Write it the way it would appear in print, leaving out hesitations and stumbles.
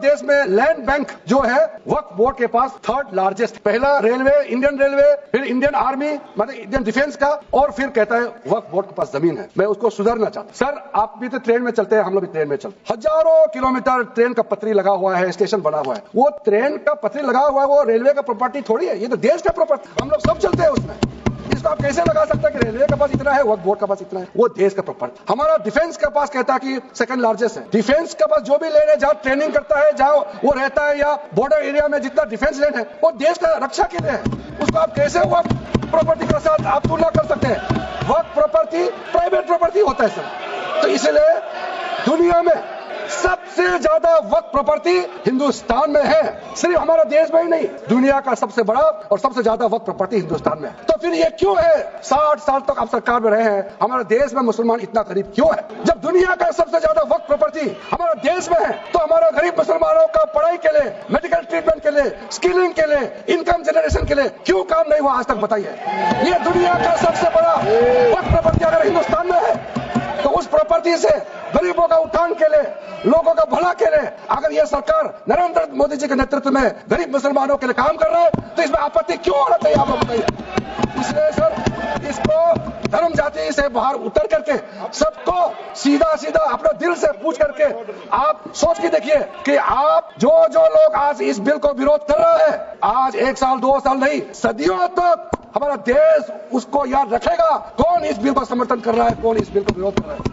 देश में land bank जो है वक्फ बोर्ड के पास थर्ड लार्जेस्ट, पहला रेलवे, इंडियन रेलवे, फिर इंडियन आर्मी मतलब इंडियन डिफेंस का, और फिर कहता है वक्फ बोर्ड के पास जमीन है। मैं उसको सुधारना चाहता हूं। सर आप भी तो ट्रेन में चलते हैं, हम लोग भी ट्रेन में चलते, हजारों किलोमीटर ट्रेन का पटरी लगा हुआ है, स्टेशन बना हुआ है, वो ट्रेन का पटरी लगा हुआ है, वो रेलवे का प्रॉपर्टी थोड़ी है, ये तो देश का प्रॉपर्टी, हम लोग सब चलते हैं उसमें। इसको आप कैसे लगा सकते हैं कि रेलवे के पास इतना है, वक्फ बोर्ड के पास इतना है? वो देश का प्रॉपर्टी। हमारा डिफेंस के पास कहता है कि सेकंड लार्जेस्ट है। डिफेंस के पास जो भी लैंड है, जहां ट्रेनिंग करता है, जहां वो रहता है, या बॉर्डर एरिया में जितना डिफेंस लैंड है, वो देश का रक्षा के लिए है। उसको आप कैसे वक्फ प्रॉपर्टी के साथ आप तुलना कर सकते हैं? वक्फ प्रॉपर्टी प्राइवेट प्रॉपर्टी होता है सर। तो इसलिए दुनिया में सबसे ज्यादा वक्फ प्रॉपर्टी हिंदुस्तान में है, सिर्फ हमारा देश में ही नहीं, दुनिया का सबसे बड़ा और सबसे ज्यादा वक्फ प्रॉपर्टी हिंदुस्तान में है। तो फिर ये क्यों है 60 साल तक आप सरकार में रहे हैं, हमारे देश में मुसलमान इतना गरीब क्यों है? जब दुनिया का सबसे ज्यादा वक्फ प्रॉपर्टी हमारा देश में है, तो हमारा गरीब मुसलमानों का पढ़ाई के लिए, मेडिकल ट्रीटमेंट के लिए, स्किलिंग के लिए, इनकम जनरेशन के लिए क्यों काम नहीं हुआ आज तक? बताइए। ये दुनिया का सबसे बड़ा वक्फ प्रॉपर्टी अगर हिंदुस्तान में है, तो उस प्रॉपर्टी से गरीबों का उत्थान के लिए, लोगों का भला के लिए अगर यह सरकार नरेंद्र मोदी जी के नेतृत्व में गरीब मुसलमानों के लिए काम कर रहा है, तो इसमें आपत्ति क्यों होना चाहिए? आप लोग बताइए। इसलिए सर इसको धर्म जाति से बाहर उतर करके सबको सीधा सीधा अपने दिल से पूछ करके आप सोच के देखिए कि आप जो लोग आज इस बिल को विरोध कर रहे हैं, आज 1 साल 2 साल नहीं, सदियों तक हमारा देश उसको याद रखेगा कौन इस बिल को समर्थन कर रहा है, कौन इस बिल को विरोध कर रहा है।